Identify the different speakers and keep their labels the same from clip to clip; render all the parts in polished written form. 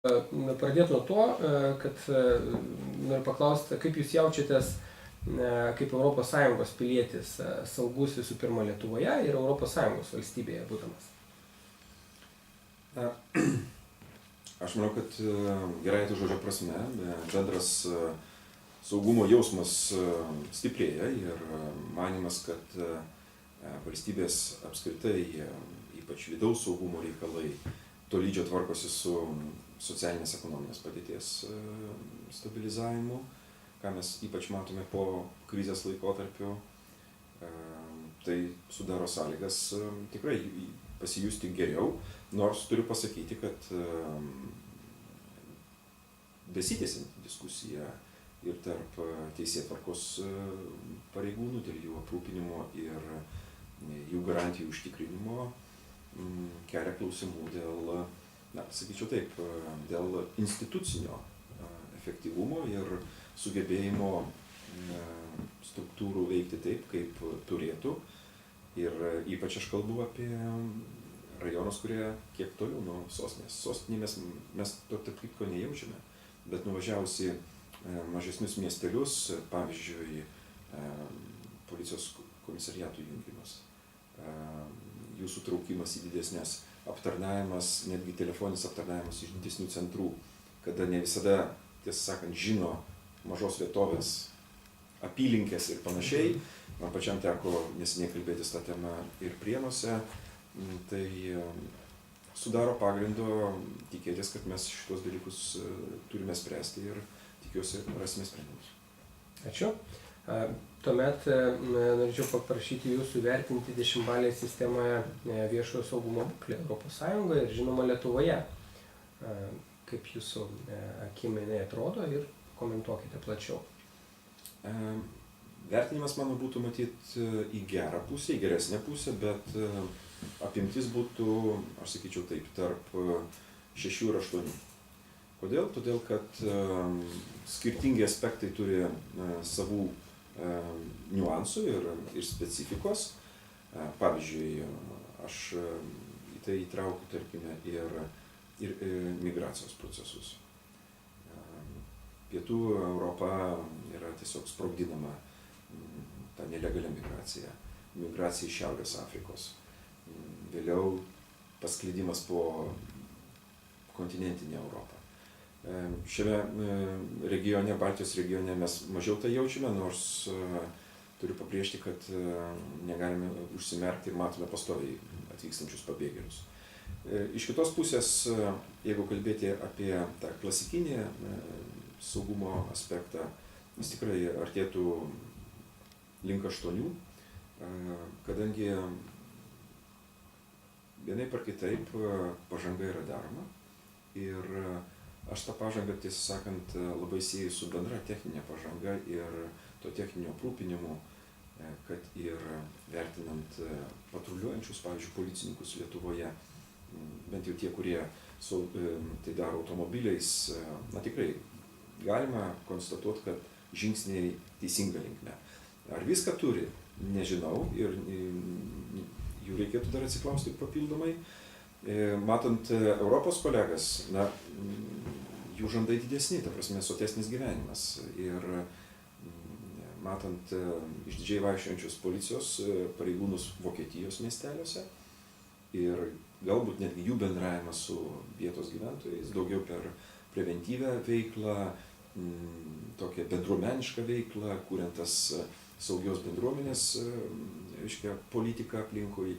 Speaker 1: Pradėti nuo to, kad noriu paklausti, kaip jūs jaučiatės kaip ES pilietis, saugus visų pirma Lietuvoje ir ES valstybėje būdamas?
Speaker 2: Aš manau, kad gerai to žodžio prasme, bendras saugumo jausmas stiprėja ir manimas, kad valstybės apskritai, ypač vidaus saugumo reikalai, tolydžio tvarkosi su socialinės ekonominės padėties stabilizavimu, ką mes ypač matome po krizės laikotarpiu. Tai sudaro sąlygas tikrai pasijusti geriau, nors turiu pasakyti, kad besitęsianti diskusija ir tarp teisėtvarkos pareigūnų dėl jų aprūpinimo ir jų garantijų užtikrinimo kelia klausimų dėl, sakyčiau taip, dėl institucinio efektyvumo ir sugebėjimo struktūrų veikti taip, kaip turėtų. Ir ypač aš kalbu apie rajonus, kurie kiek toliau nuo sostinės. Sostinėje mes to taip kaip ko nejaučiame, bet nuvažiavusi mažesnius miestelius, pavyzdžiui, policijos komisariatų jungimas, jų sutraukimas į didesnės aptarnavimas, netgi telefoninis aptarnavimas iš didesnių centrų, kada ne visada, tiesą sakant, žino mažos vietovės apylinkės ir panašiai. Man pačiam teko neseniai kalbėtis tą temą ir Prienuose, tai sudaro pagrindo tikėtis, kad mes šitos dalykus turime spręsti ir tikiuosi rasime sprendimus.
Speaker 1: Ačiū. Tuomet norėčiau paprašyti jūsų vertinti 10-balėje sistemoje viešojo saugumo būklę ES ir žinoma Lietuvoje. Kaip jūsų akimi atrodo ir komentuokite plačiau.
Speaker 2: Vertinimas mano būtų matyti į gerą pusę, į geresnę pusę, bet apimtis būtų, aš sakyčiau taip, tarp 6 ir 8. Kodėl? Todėl, kad skirtingi aspektai turi savų niuansų ir specifikos. Pavyzdžiui, aš į tai įtraukiu, tarkime, ir migracijos procesus. Pietų Europa yra tiesiog sprogdinama ta nelegalia migracija. Migracija iš Šiaurės Afrikos. Vėliau pasklidimas po kontinentinę Europą. Šiame regione, Baltijos regione mes mažiau tai jaučiame, nors turiu pabrėžti, kad negalime užsimerkti ir matome pastoviai atvykstančius pabėgėlius. Iš kitos pusės, jeigu kalbėti apie tą klasikinį saugumo aspektą, jis tikrai artėtų link 8, kadangi vienaip ar kitaip pažanga yra daroma ir aš tą pažangą, tiesą sakant, labai sieju su bendra techninė pažanga ir to techninio aprūpinimu, kad ir vertinant patruliuojančius, pavyzdžiui, policininkus Lietuvoje, bent jau tie, kurie tai daro automobiliais, tikrai galima konstatuoti, kad žingsniai teisinga linkme. Ar viską turi, nežinau ir jų reikėtų dar atsiklausti papildomai. Matant Europos kolegas, jų žandai didesni, ta prasme, sotesnis gyvenimas. Ir matant išdidžiai vaikščiojančius policijos pareigūnus Vokietijos miesteliuose ir galbūt netgi jų bendravimą su vietos gyventojais, daugiau per preventyvę veiklą, tokią bendruomenišką veiklą, kuriant tas saugios bendruomenės politiką aplinkui.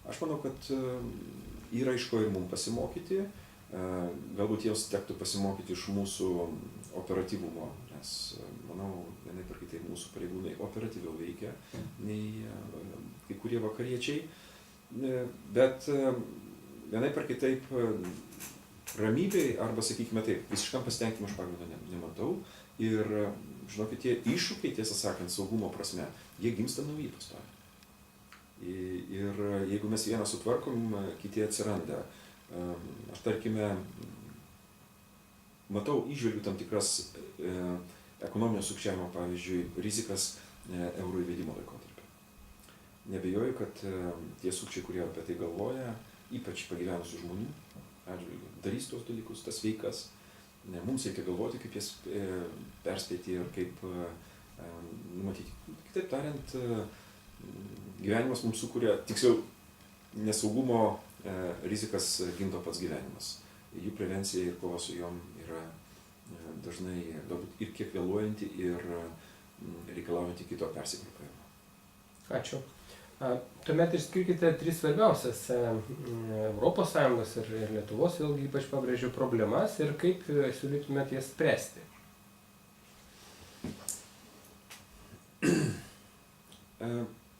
Speaker 2: Aš manau, kad yra iš ko ir mums pasimokyti, galbūt jiems tektų pasimokyti iš mūsų operatyvumo, nes, manau, vienaip ar kitaip mūsų pareigūnai operatyviau veikia nei kai kurie vakariečiai, bet vienaip ar kitaip ramybei arba, sakykime taip, visiškam pasitenkinimui aš pagrindo nematau ir, žinokit, tie iššūkiai, tiesą sakant, saugumo prasme, jie gimsta nauji pastoviai. Ir jeigu mes vieną sutvarkom, kiti atsiranda. Aš, tarkime, matau, įžvelgiu tam tikras ekonominio sukčiavimo, pavyzdžiui, rizikas euro įvedimo laikotarpiu. Nebejoju, kad tie sukčiai, kurie apie tai galvoja, ypač pagyvenusių žmonių atžvilgiu darys tos dalykus, tas veikas. Mums reikia galvoti, kaip jas perspėti ir kaip numatyti. Kitaip tariant, gyvenimas mums sukuria, tiksliau, nesaugumo rizikas gimdo pats gyvenimas. Jų prevencija ir kova su jom yra dažnai galbūt ir kiek vėluojanti, ir reikalaujanti kito persikvėpavimo.
Speaker 1: Ačiū. Tuomet išskirkite 3 svarbiausias ES ir Lietuvos, vėlgi ypač pabrėžiu, problemas ir kaip siūlytumėt jas spręsti.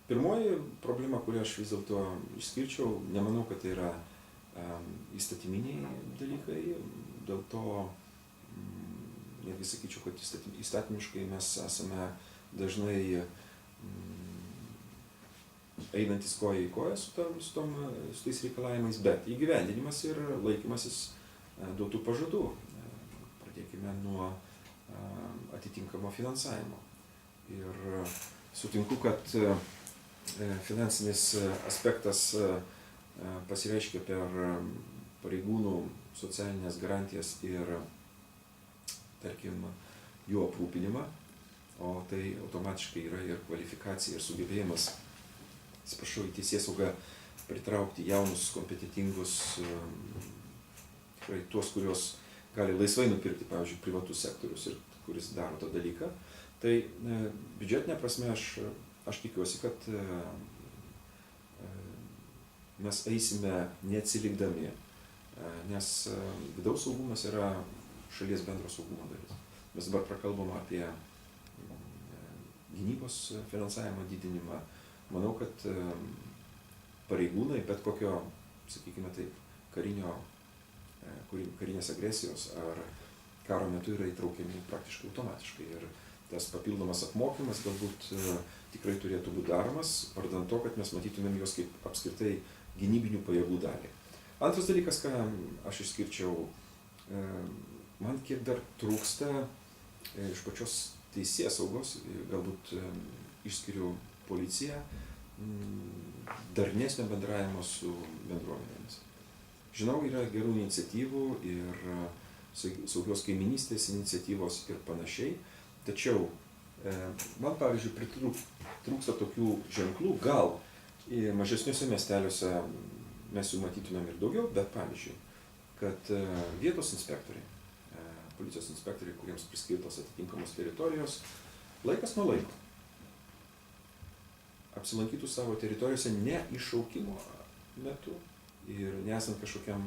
Speaker 2: Pirmoji problema, kurią aš vis dėlto išskirčiau, nemanau, kad tai yra įstatyminiai dalykai, dėl to netgi sakyčiau, kad įstatymiškai mes esame dažnai einantis koja į koją su tais reikalavimais, bet įgyvendinimas ir laikymasis duotų pažadų. Pradėkime nuo atitinkamo finansavimo. Ir sutinku, kad finansinis aspektas pasireiškia per pareigūnų socialinės garantijas ir, tarkim, jų aprūpinimą, o tai automatiškai yra ir kvalifikacija, ir sugebėjimas, į teisėsaugą pritraukti jaunus, kompetentingus, tikrai tuos, kurios gali laisvai nupirkti, pavyzdžiui, privatus sektorius ir kuris daro tą dalyką. Tai biudžetinė prasme aš tikiuosi, kad mes eisime neatsilikdami, nes vidaus saugumas yra šalies bendro saugumo dalis. Mes dabar prakalbam apie gynybos finansavimo didinimą. Manau, kad pareigūnai bet kokio, sakykime taip, karinės agresijos ar karo metu yra įtraukiami praktiškai automatiškai. Ir tas papildomas apmokymas galbūt tikrai turėtų būti daromas, vardan to, kad mes matytumėm juos kaip apskritai gynybinių pajėgų dalį. Antras dalykas, ką aš išskirčiau, man kiek dar trūksta iš pačios teisėsaugos, galbūt išskiriu policiją, darnesnio bendravimo su bendruomenėmis. Žinau, yra gerų iniciatyvų ir saugios kaiminystės iniciatyvos ir panašiai, tačiau man, pavyzdžiui, trūksta tokių ženklų, gal mažesniuose miesteliuose mes jų matytumėm ir daugiau, bet pavyzdžiui, kad vietos inspektoriai, policijos inspektoriai, kuriems priskirtos atitinkamos teritorijos, laikas nuo laiko apsilankytų savo teritorijose ne iššaukimo metu ir nesant kažkokiam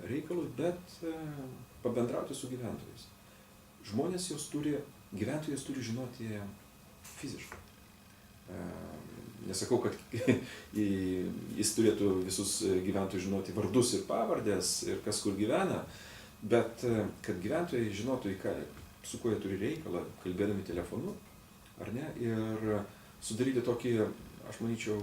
Speaker 2: reikalui, bet pabendrauti su gyventojais. Gyventojas turi žinoti fiziškai. Nesakau, kad jis turėtų visus gyventojus žinoti vardus ir pavardės ir kas kur gyvena, bet kad gyventojai žinotų, su kuo jie turi reikalą, kalbėdami telefonu, ar ne, ir sudaryti tokį, aš manyčiau,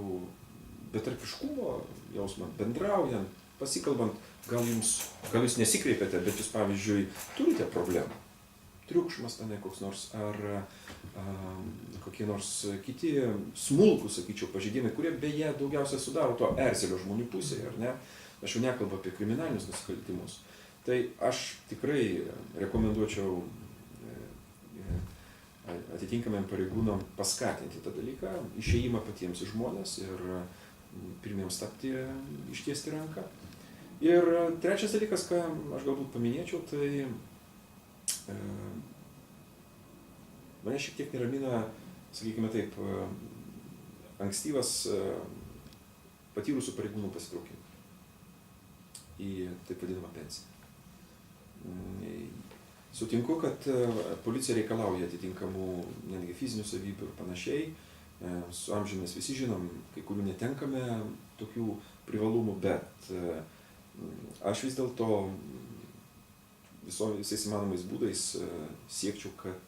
Speaker 2: betarpiškumo jausmą, bendraujant, pasikalbant, gal jūs nesikreipiate, bet jūs, pavyzdžiui, turite problemą. Triukšmas tenai koks nors, ar kokie nors kiti smulkūs, sakyčiau, pažeidimai, kurie beje daugiausia sudaro to erzelio žmonių pusėje, ar ne? Aš jau nekalbu apie kriminalinius nusikaltimus. Tai aš tikrai rekomenduočiau atitinkamiem pareigūnam paskatinti tą dalyką, išėjimą patiems į žmonės ir pirmiems tapti, ištiesti ranką. Ir trečias dalykas, ką aš galbūt paminėčiau, tai mane šiek tiek neramina, sakykime taip, ankstyvas patyrusių pareigūnų pasitraukimas į taip vadinamą pensiją. Sutinku, kad policija reikalauja atitinkamų netgi fizinių savybių ir panašiai. Su amžiumi mes visi žinom, kai kurių netenkame tokių privalumų, bet aš vis dėlto visais įmanomais būdais siekčiau, kad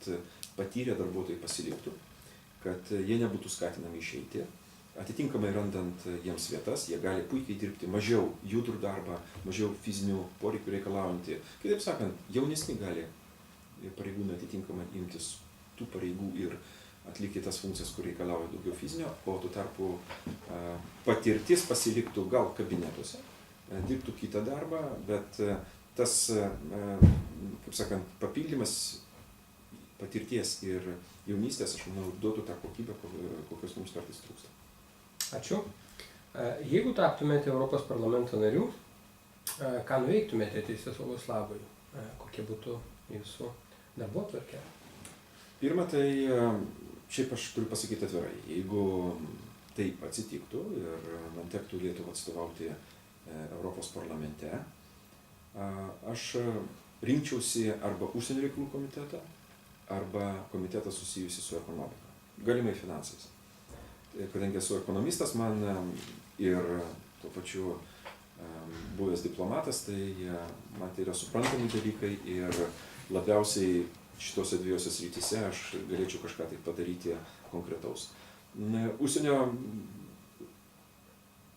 Speaker 2: patyrę darbuotojai pasiliktų, kad jie nebūtų skatinami išeiti. Atitinkamai randant jiems vietas, jie gali puikiai dirbti mažiau judrų darbą, mažiau fizinių poreikių reikalaujantį. Kitaip sakant, jaunesni gali pareigūnai atitinkamai imtis tų pareigų ir atlikti tas funkcijas, kur reikalauja daugiau fizinio, o tuo tarpu patirtis pasiliktų gal kabinetuose, dirbtų kitą darbą, bet tas, kaip sakant, papildymas patirties ir jaunystės, aš manau, duotų tą kokybę, kokios mums kartais trūksta.
Speaker 1: Ačiū. Jeigu taptumėte Europos parlamento narių, ką nuveiktumėte teisėsaugos labui? Kokie būtų jūsų darbotvarkė?
Speaker 2: Pirma, tai šiaip aš turiu pasakyti atvirai, jeigu taip atsitiktų ir man tektų Lietuvą atstovauti Europos parlamente, aš rinkčiausi arba užsienio reikalų komitetą, arba komitetą susijusi su ekonomika, galimai finansais. Kadangi esu ekonomistas, man ir tuo pačiu buvęs diplomatas, tai man tai yra suprantami dalykai ir labiausiai šitose dviejose srityse aš galėčiau kažką tai padaryti konkretaus. Užsienio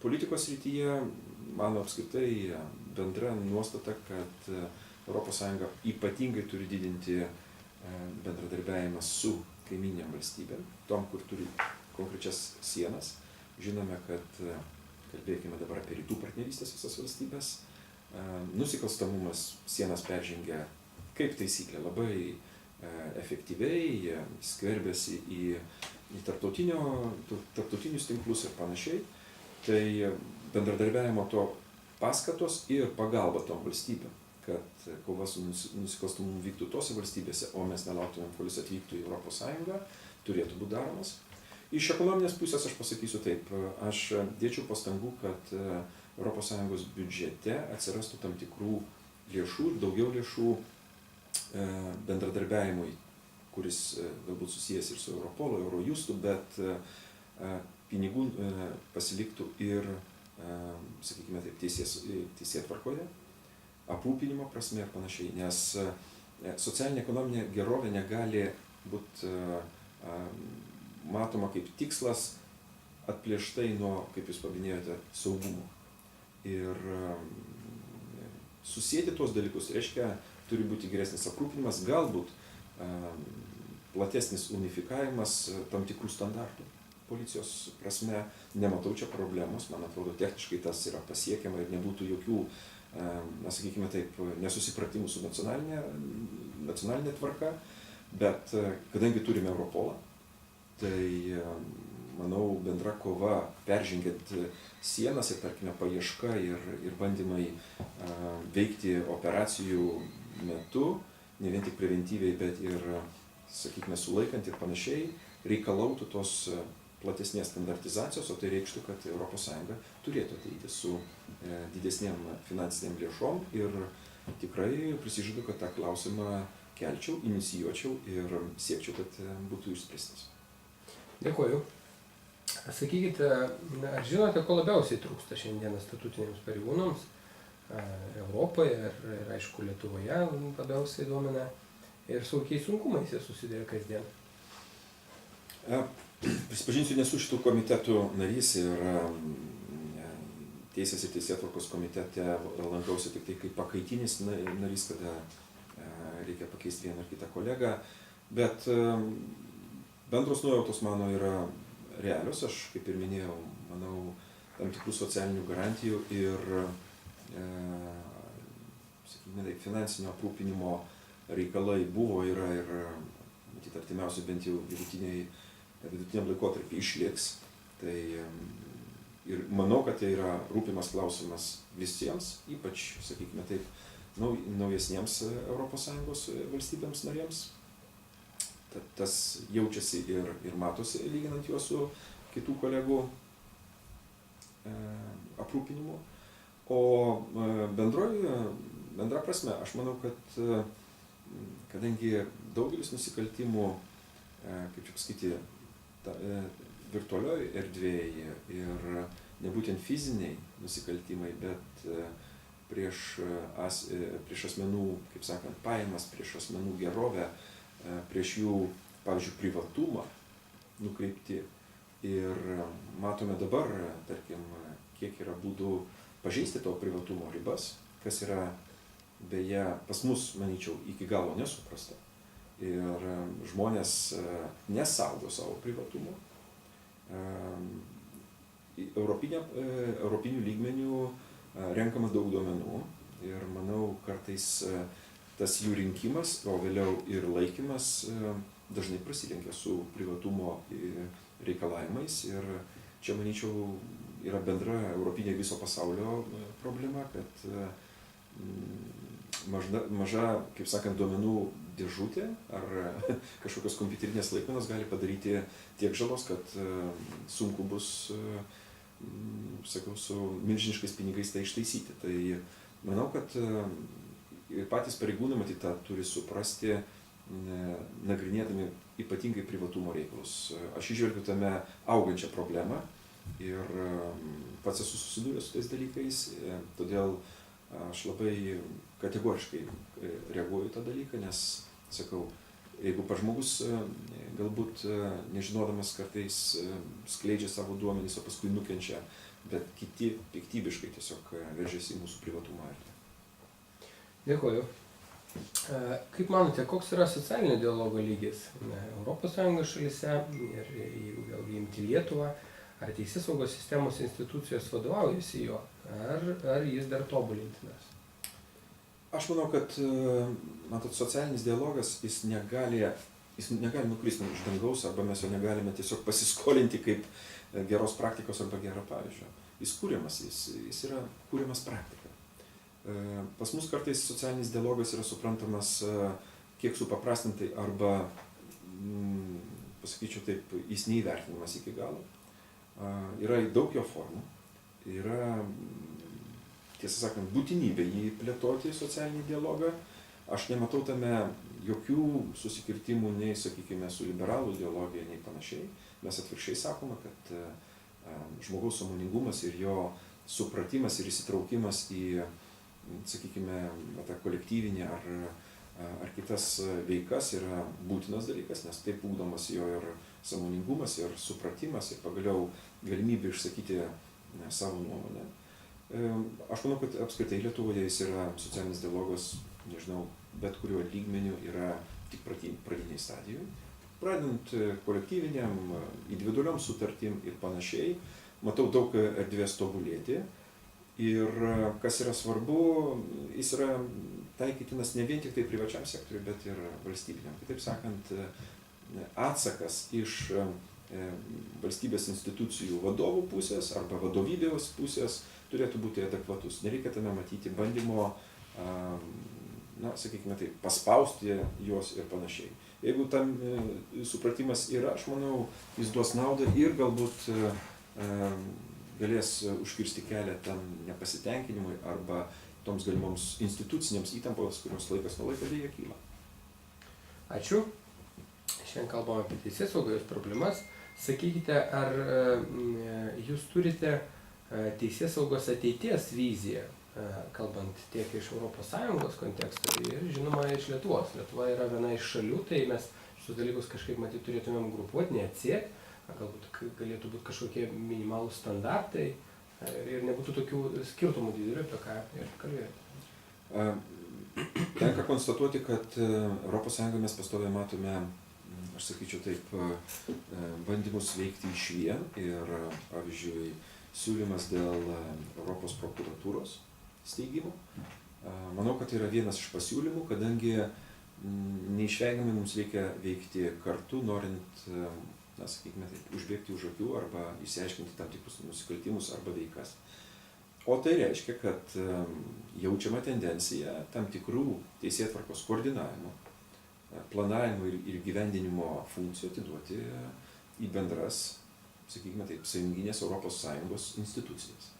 Speaker 2: politikos srityje mano apskritai bendra nuostata, kad ES ypatingai turi didinti bendradarbiavimą su kaimynėm valstybėm, tom, kur turi konkrečias sienas. Žinome, kad kalbėkime dabar apie rytų partnerystės visas valstybės. Nusikalstamumas sienas peržengia kaip taisyklė labai efektyviai, skverbiasi į tarptautinius tinklus ir panašiai. Tai bendradarbiavimo to paskatos ir pagalba tom valstybėm, kad kova su nusikalstamumu vyktų tose valstybėse, o mes nelauktumėm, kol jis atvyktų į ES, turėtų būti daromas. Iš ekonominės pusės aš pasakysiu taip, aš dėčiau pastangų, kad ES biudžete atsirastų tam tikrų lėšų, daugiau lėšų bendradarbiavimui, kuris galbūt susijęs ir su Europolu, Eurojustu, bet pinigų pasiliktų ir, sakykime taip, teisėtvarkoje, aprūpinimo prasme ir panašiai, nes socialinė ekonominė gerovė negali būti matoma kaip tikslas atplėštai nuo, kaip jūs paminėjote, saugumo. Ir susėti tuos dalykus reiškia, turi būti geresnis aprūpinimas, galbūt platesnis unifikavimas tam tikrų standartų. Policijos prasme nematau čia problemos, man atrodo, techniškai tas yra pasiekiama ir nebūtų jokių, sakykime taip, nesusipratimų su nacionalinė tvarka, bet kadangi turime Europolą, tai, manau, bendra kova peržengiant sienas ir, tarkime, paieška ir bandymai veikti operacijų metu, ne vien tik preventyviai, bet ir, sakykime, sulaikant ir panašiai, reikalautų tos platesnės standartizacijos, o tai reikštų, kad ES turėtų ateiti su didesnėm finansiniam lėšom ir tikrai prisižadu, kad tą klausimą kelčiau, inicijuočiau ir siekčiau, kad būtų išspręstas.
Speaker 1: Dėkuoju. Sakykite, ar žinote, ko labiausiai trūksta šiandieną statutiniams pareigūnams Europoje ir aišku Lietuvoje labiausiai domina ir su kokiais sunkumais jie susiduria kasdien?
Speaker 2: Prisipažinsiu, nesu šitų komitetų narys ir Teisės ir teisėtvarkos komitete lankausi tik tai kaip pakaitinis narys, kada reikia pakeisti vieną ar kitą kolegą, bet bendros nuojautos mano yra realios, aš kaip ir minėjau, manau, tam tikrų socialinių garantijų ir sakykime, finansinio aprūpinimo reikalai buvo, yra ir matyt artimiausiai bent jau vidutiniam laikotarpį išliks. Tai ir manau, kad tai yra rūpimas klausimas visiems, ypač, sakykime taip, naujesniems ES valstybėms narėms. Tas jaučiasi ir matosi, lyginant juos su kitų kolegų aprūpinimu. O bendra prasme, aš manau, kad kadangi daugelis nusikaltimų, kaip čia pasakyti, virtualioj erdvėje ir nebūtent fiziniai nusikaltimai, bet prieš asmenų, kaip sakant, pajamas, prieš asmenų gerovę, prieš jų, pavyzdžiui, privatumą nukreipti. Ir matome dabar, tarkim, kiek yra būdų pažeisti to privatumo ribas, kas yra beje pas mus, manyčiau, iki galo nesuprasta. Ir žmonės nesaugo savo privatumo. Europinių lygmenių renkama daug duomenų ir manau kartais tas jų rinkimas, o vėliau ir laikymas dažnai prasilenkia su privatumo reikalavimais ir čia, manyčiau, yra bendra europinė viso pasaulio problema, kad maža, kaip sakant, duomenų dėžutė ar kažkokios kompiuterinės laikmenos gali padaryti tiek žalos, kad sunku bus, sakau, su milžiniškais pinigais tai ištaisyti. Tai manau, kad patys pareigūnai matyt tą turi suprasti, nagrinėdami ypatingai privatumo reikalus. Aš įžvelgiu tame augančią problemą ir pats esu susidūręs su tais dalykais, todėl aš labai kategoriškai reaguoju tą dalyką, nes, sakau, jeigu pats žmogus galbūt nežinodamas kartais skleidžia savo duomenys, o paskui nukenčia, bet kiti piktybiškai tiesiog veržiasi į mūsų privatumo erdvę.
Speaker 1: Dėkuoju. Kaip manote, koks yra socialinio dialogo lygis ES šalyse ir jeigu vėlgi imti Lietuvą, ar teisėsaugos sistemos institucijos vadovaujasi jo, ar jis dar tobulintinas?
Speaker 2: Aš manau, kad matot, socialinis dialogas jis negali nukristi iš dangaus, arba mes jo negalime tiesiog pasiskolinti kaip geros praktikos arba gero pavyzdžio. Jis kūriamas, jis yra kūriamas praktika. Pas mus kartais socialinis dialogas yra suprantamas kiek supaprastintai arba, pasakyčiau taip, jis neįvertinimas iki galo. Yra daug jo formų, yra, tiesą sakant, būtinybė jį plėtoti socialinį dialogą. Aš nematau tame jokių susikirtimų nei, sakykime, su liberalų ideologija, nei panašiai. Mes atvirkščiai sakome, kad žmogaus sąmoningumas ir jo supratimas ir įsitraukimas į, sakykime, tą kolektyvinį ar kitas veikas yra būtinas dalykas, nes taip ugdomas jo ir sąmoningumas, ir supratimas, ir pagaliau galimybė išsakyti savo nuomonę. Aš manau, kad apskritai Lietuvoje jis yra socialinis dialogas, nežinau, bet kuriuo lygmeniu yra tik pradiniai stadijoj. Pradedant kolektyviniam, individualiom sutartim ir panašiai, matau daug erdvės tobulėti. Ir kas yra svarbu, jis yra taikytinas ne vien tik tai privačiam sektoriui, bet ir valstybiniam. Kitaip sakant, atsakas iš valstybės institucijų vadovų pusės arba vadovybės pusės turėtų būti adekvatus. Nereikia tame matyti bandymo, sakykime taip, paspausti juos ir panašiai. Jeigu tam supratimas yra, aš manau, jis duos naudą ir galbūt galės užkirsti kelią tam nepasitenkinimui arba toms galimoms institucinėms įtampos, kurios laikas nuo laiko dėja kyla.
Speaker 1: Ačiū. Šiandien kalbame apie teisėsaugą, jos problemas. Sakykite, ar jūs turite teisėsaugos ateities viziją, kalbant tiek iš ES konteksto ir, žinoma, iš Lietuvos. Lietuva yra viena iš šalių, tai mes šios dalykus kažkaip matyt turėtumėm grupuoti, neatsieti. Galbūt galėtų būti kažkokie minimalūs standartai ir nebūtų tokių skirtumų didelių, apie ką ir kalbėjote.
Speaker 2: Tenka konstatuoti, kad ES mes pastoviai matome, aš sakyčiau taip, bandymus veikti išvien ir, pavyzdžiui, siūlymas dėl Europos prokuratūros steigimo. Manau, kad tai yra vienas iš pasiūlymų, kadangi neišvengiamai mums reikia veikti kartu, norint, sakykime taip, užbėgti už akių arba išsiaiškinti tam tikrus nusikaltimus arba veikas. O tai reiškia, kad jaučiama tendencija tam tikrų teisėtvarkos koordinavimo, planavimo ir gyvendinimo funkcijų atiduoti į bendras, sakykime taip, sąjunginės ES institucijas.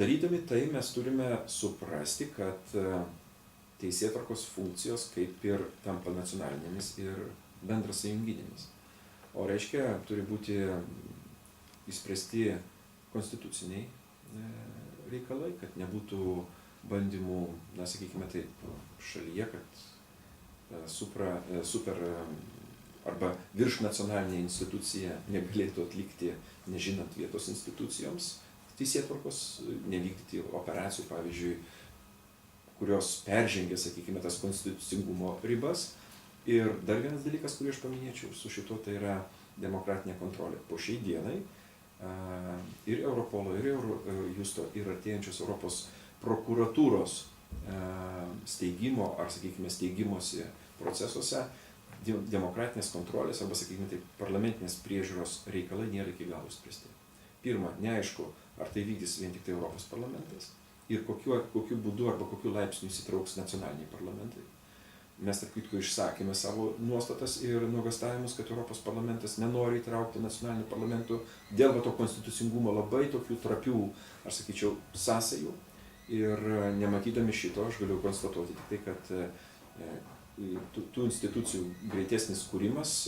Speaker 2: Darydami tai mes turime suprasti, kad teisėtvarkos funkcijos kaip ir tampa nacionalinėmis ir bendras sąjunginėmis. O reiškia, turi būti įspręsti konstituciniai reikalai, kad nebūtų bandymų, sakykime taip, šalyje, kad super arba virš nacionalinė institucija negalėtų atlikti, nežinant vietos institucijoms, teisėtvarkos, nevykdyti operacijų, pavyzdžiui, kurios peržengia, sakykime, tas konstitucingumo ribas. Ir dar vienas dalykas, kurį aš paminėčiau su šito, tai yra demokratinė kontrolė. Po šiai dienai ir Europolo, ir Eurojusto, ir artėjančios Europos prokuratūros steigimo ar, sakykime, steigimosi procesuose demokratinės kontrolės arba, sakykime, taip, parlamentinės priežiūros reikalai nėra iki galo spręsti. Pirma, neaišku, ar tai vykdys vien tik tai Europos parlamentas ir kokiu būdu arba kokiu laipsniu įsitrauks nacionaliniai parlamentai. Mes, tarp kitko, išsakėme savo nuostatas ir nuogąstavimus, kad Europos parlamentas nenori įtraukti nacionalinių parlamentų dėl to konstitucingumo labai tokių trapių, aš sakyčiau, sąsajų. Ir nematydami šito, aš galiu konstatuoti tik tai, kad tų institucijų greitesnis kūrimas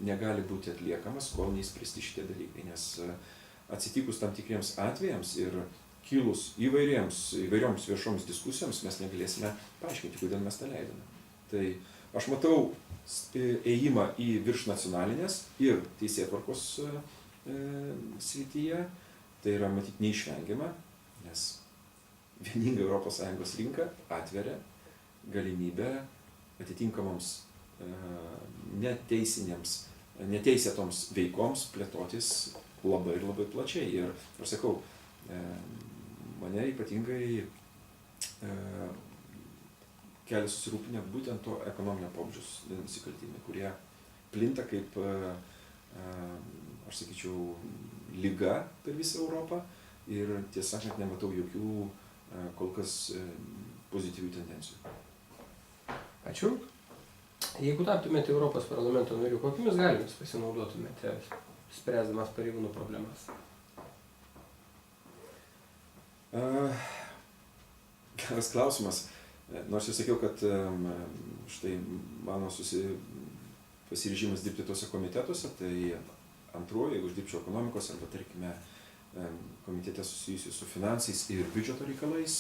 Speaker 2: negali būti atliekamas, kol neįspręsti šitie dalykai, nes atsitikus tam tikriems atvejams ir kilus įvairioms viešoms diskusijoms mes negalėsime paaiškinti, kodėl mes tą leidome. Tai aš matau ėjimą į viršnacionalinės ir teisėtvarkos srityje, tai yra matyti neišvengiama, nes vieninga ES rinka atveria galimybę atitinkamoms neteisėtoms veikoms plėtotis labai ir labai plačiai. Ir aš sakau, mane ypatingai kelia susirūpinę būtent to ekonominio pobūdžio nusikaltimai, kurie plinta kaip, aš sakyčiau, liga per visą Europą ir tiesą sakant nematau jokių kol kas pozityvių tendencijų.
Speaker 1: Ačiū. Jeigu taptumėte Europos parlamento nariu, kokiamis galiomis pasinaudotumėte, spręsdamas pareigūnų problemas?
Speaker 2: Geras klausimas. Nors jau sakiau, kad štai mano pasiryžimas dirbti tose komitetuose, tai antruoju, jeigu aš dirbčiau ekonomikos arba, tarkime, komitete susijusiu su finansais ir biudžeto reikalais,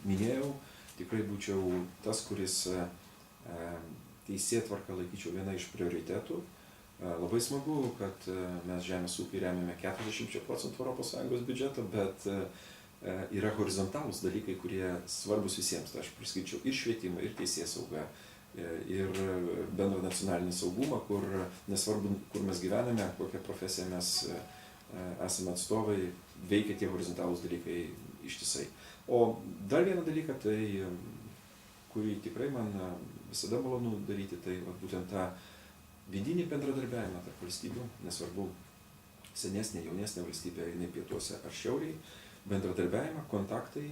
Speaker 2: minėjau, tikrai būčiau tas, kuris teisėtvarką laikyčiau viena iš prioritetų. Labai smagu, kad mes žemės ūkį remiame 40% ES biudžeto, bet yra horizontalūs dalykai, kurie svarbus visiems. Tai aš priskaičiau ir švietimą, ir teisėsaugą, ir bendrą nacionalinį saugumą, kur nesvarbu, kur mes gyvename, kokią profesiją mes esame atstovai, veikia tie horizontalūs dalykai ištisai. O dar vieną dalyką, tai, kurį tikrai man visada malonu daryti, tai būtent tą vidinį bendradarbiavimą tarp valstybių, nesvarbu senesnė, jaunesnė valstybė, jinai pietuose ar šiauriai, bendradarbiavimą, kontaktai,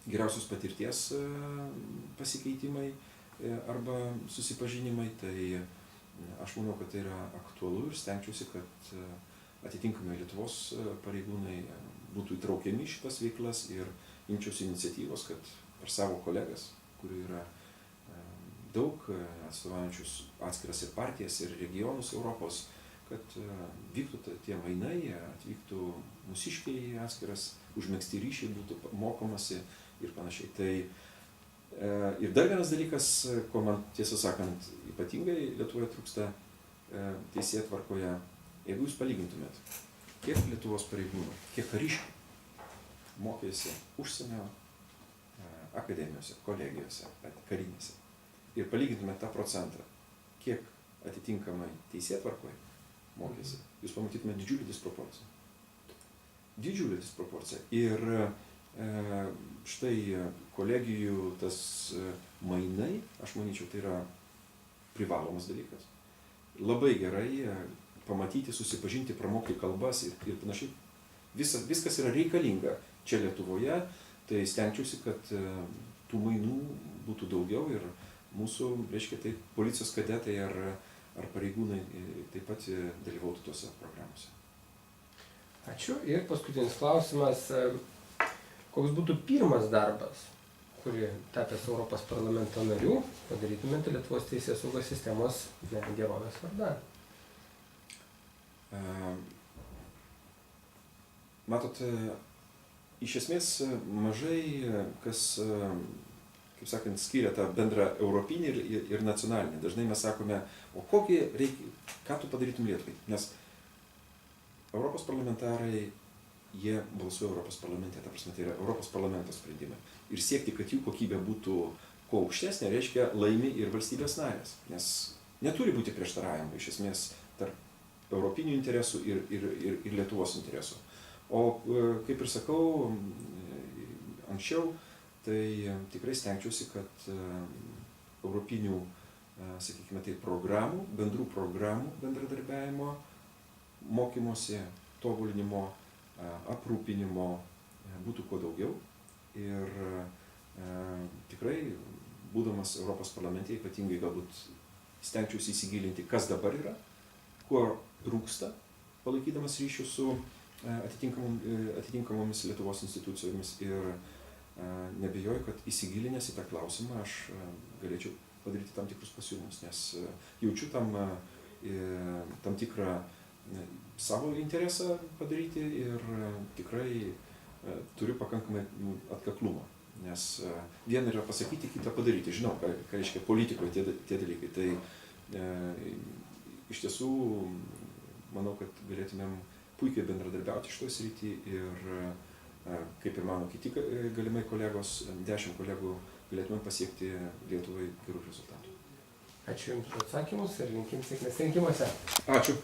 Speaker 2: geriausios patirties pasikeitimai arba susipažinimai, tai aš manau, kad tai yra aktualu ir stengčiausi, kad atitinkamai Lietuvos pareigūnai būtų įtraukiami šitas veiklas ir imčiausi iniciatyvos, kad per savo kolegas, kurių yra daug, atstovaujančius atskiras ir partijas, ir regionus Europos, kad vyktų tie mainai, atvyktų mūsiškiai atskiras, užmegzti ryšiai, būtų mokomasi ir panašiai. Tai ir dar vienas dalykas, ko man tiesą sakant ypatingai Lietuvoje trūksta teisėtvarkoje, jeigu jūs palygintumėt, kiek Lietuvos pareigūnų, kiek kariškių mokėsi užsienio akademijose, kolegijose, karinėse, ir palygintumėt tą procentą, kiek atitinkamai teisėtvarkoje mokėsi, jūs pamatytumėt didžiulį disproporciją. Didžiulį disproporciją. Ir štai kolegijų tas mainai, aš manyčiau, tai yra privalomas dalykas. Labai gerai pamatyti, susipažinti, pramokti kalbas ir panašiai. Viskas yra reikalinga čia Lietuvoje, tai stengčiausi, kad tų mainų būtų daugiau ir mūsų, reiškia, tai policijos kadetai ar pareigūnai taip pat dalyvautų tuose programuose.
Speaker 1: Ačiū. Ir paskutinis klausimas. Koks būtų pirmas darbas, kurį tapęs Europos parlamento narių padarytumėte Lietuvos teisės saugos sistemos gerovės vardan?
Speaker 2: Matot, iš esmės mažai kas, kaip sakant, skiria tą bendrą europinį ir nacionalinį. Dažnai mes sakome, o kokį reikia, ką tu padarytum Lietuvai? Nes Europos parlamentarai, jie balsuoja Europos parlamente, ta prasme, tai yra Europos parlamento sprendimai. Ir siekti, kad jų kokybė būtų kuo aukštesnė, reiškia laimi ir valstybės narės. Nes neturi būti prieštaravimų iš esmės tarp europinių interesų ir Lietuvos interesų. O kaip ir sakau, anksčiau, tai tikrai stengčiausi, kad europinių, sakykime, tai programų, bendrų programų bendradarbiavimo, mokymosi, tobulinimo, aprūpinimo būtų kuo daugiau. Ir tikrai, būdamas Europos parlamente, ypatingai galbūt stengčiausi įsigilinti, kas dabar yra, kuo trūksta, palaikydamas ryšius su atitinkamomis Lietuvos institucijomis ir nebejoju, kad įsigilinęs į tą klausimą aš galėčiau padaryti tam tikrus pasiūlymus, nes jaučiu tam tikrą savo interesą padaryti ir tikrai turiu pakankamai atkaklumo, nes viena yra pasakyti, kita padaryti. Žinau, ką reiškia politikoje tie dalykai. Tai iš tiesų manau, kad galėtumėm puikiai bendradarbiauti šitoje srityje ir kaip ir mano kiti galimai kolegos, 10 kolegų, galėtumėm pasiekti Lietuvai gerų rezultatų.
Speaker 1: Ačiū Jums už atsakymus ir linkim sėkmės rinkimuose.
Speaker 2: Ačiū.